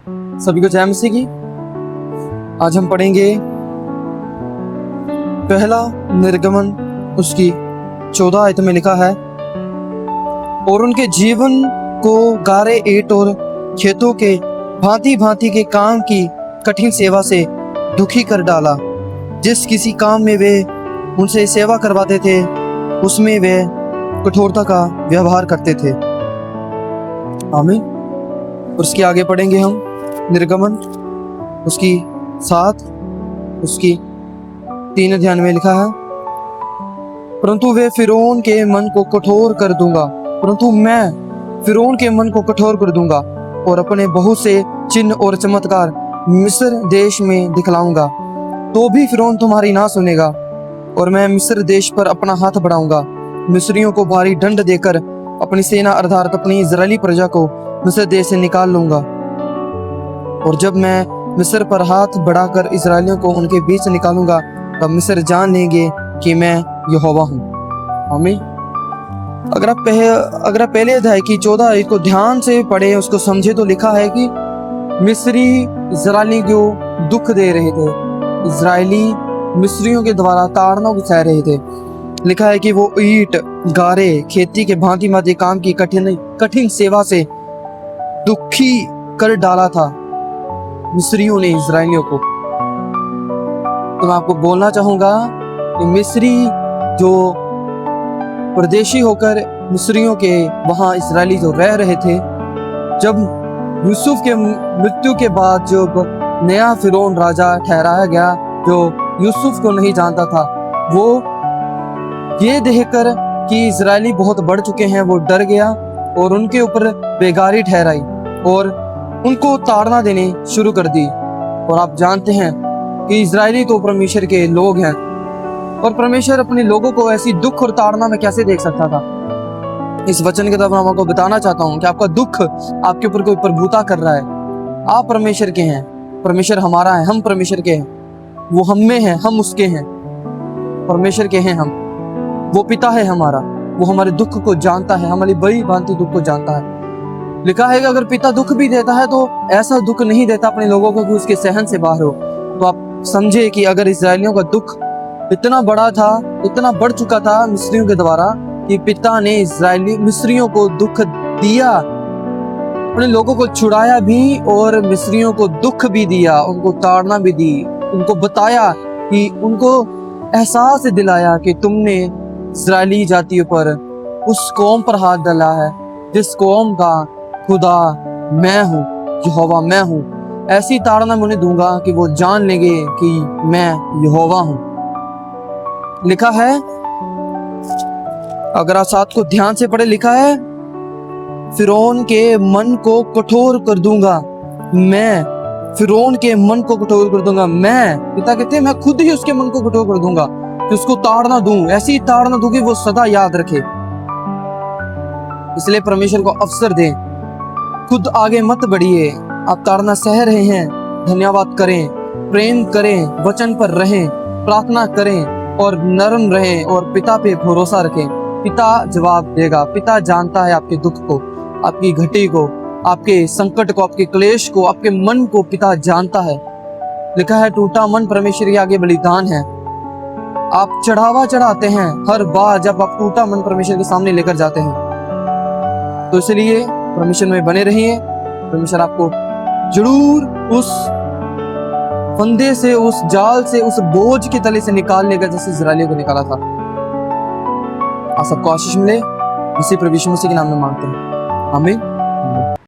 सभी को जय मसीह की। आज हम पढ़ेंगे पहला निर्गमन, उसकी 14 आयत में लिखा है, और उनके जीवन को गारे ईंट और खेतों के भांति भांति के काम की कठिन सेवा से दुखी कर डाला। जिस किसी काम में वे उनसे सेवा करवाते थे उसमें वे कठोरता का व्यवहार करते थे। आमीन। उसके आगे पढ़ेंगे हम निर्गमन, उसकी 7, उसकी 3 अध्याय में लिखा है, परंतु वे फिरौन के मन को कठोर कर दूंगा, परंतु मैं फिरौन के मन को कठोर कर दूंगा और अपने बहुत से चिन्ह और चमत्कार मिस्र देश में दिखलाऊंगा, तो भी फिरौन तुम्हारी ना सुनेगा। और मैं मिस्र देश पर अपना हाथ बढ़ाऊंगा, मिस्रियों को भारी दंड देकर अपनी सेना अर्थात अपनी इजरायली प्रजा को मिस्र देश से निकाल लूंगा। और जब मैं मिस्र पर हाथ बढ़ाकर इजरायलियों को उनके बीच से निकालूंगा, तब मिस्र जान लेंगे कि मैं यहोवा हूँ। आमीन। अगर आप पहले अध्याय की 14 आयत को ध्यान से पढ़े, उसको समझे, तो लिखा है कि मिस्री इजरायली को दुख दे रहे थे, इजरायली मिस्रियों के द्वारा ताड़ना को सह रहे थे। लिखा है कि वो ईंट, गारे, खेती के भांति भांति काम की कठिन सेवा से दुखी कर डाला था मिस्रियों ने इजरायलियों को। तो मैं आपको बोलना चाहूंगा कि मिस्री जो परदेशी होकर मिस्रियों के वहां इजरायली जो रह रहे थे, जब यूसुफ के मृत्यु के बाद जब नया फिरौन राजा ठहराया गया जो यूसुफ को नहीं जानता था, वो ये देखकर कि इजरायली बहुत बढ़ चुके हैं, वो डर गया और उनके ऊपर बेगारी ठहराई और उनको ताड़ना देने शुरू कर दी। और आप जानते हैं कि इजरायली तो परमेश्वर के लोग हैं, और परमेश्वर अपने लोगों को ऐसी दुख और ताड़ना में कैसे देख सकता था। इस वचन के तरफ मैं आपको बताना चाहता हूँ कि आपका दुख आपके ऊपर कोई प्रभुता कर रहा है। आप परमेश्वर के हैं, परमेश्वर हमारा है, हम परमेश्वर के हैं, वो हम में है, हम उसके हैं, परमेश्वर के हैं हम। वो पिता है हमारा, वो हमारे दुख को जानता है, हमारी बड़ी भांति दुख को जानता है। लिखा है कि अगर पिता दुख भी देता है तो ऐसा दुख नहीं देता अपने लोगों को कि उसके सहन से बाहर हो। तो आप समझे कि अगर इजरायलियों का दुख इतना बड़ा था, इतना बढ़ चुका था मिस्रियों के द्वारा, कि पिता ने इजरायली मिस्रियों को दुख दिया, अपने लोगों को छुड़ाया भी और मिस्रियों को दुख भी दिया, उनको ताड़ना भी दी, उनको बताया कि उनको एहसास दिलाया कि तुमने इजरायली जातियों पर उस कौम पर हाथ डाला है जिस कौम का खुदा मैं हूँ, यहोवा मैं हूँ। ऐसी ताड़ना मैं उन्हें दूंगा कि वो जान लेंगे कि मैं यहोवा हूँ। लिखा है, अगर आप 7 को ध्यान से पढ़े, लिखा है, फिरौन के मन को कठोर कर दूंगा, मैं फिरौन के मन को कठोर कर दूंगा। मैं, पिता कहते हैं, मैं खुद ही उसके मन को कठोर कर दूंगा, कि उसको ताड़ना दूं, ऐसी ताड़ना दूं कि वो सदा याद रखे। इसलिए परमेश्वर को अवसर दें, खुद आगे मत बढ़िए। आप ताड़ना सह रहे हैं, धन्यवाद करें, प्रेम करें, वचन पर रहें, प्रार्थना करें और नरम रहें और पिता पे भरोसा रखें। पिता जवाब देगा। पिता जानता है आपके दुख को, आपकी घटी को, आपके संकट को, आपके क्लेश को, आपके मन को पिता जानता है। लिखा है, टूटा मन परमेश्वर के आगे बलिदान है। आप चढ़ावा चढ़ाते हैं हर बार जब आप टूटा मन परमेश्वर के सामने लेकर जाते हैं। तो इसलिए परमेश्वर में बने रहिए। परमेश्वर आपको जरूर उस फंदे से, उस जाल से, उस बोझ के तले से निकाल लेगा जैसे इजरायलियों को निकाला था। आप सबको आशीष मिले, इसी प्रभु यीशु मसीह के नाम में मांगते हैं, आमीन।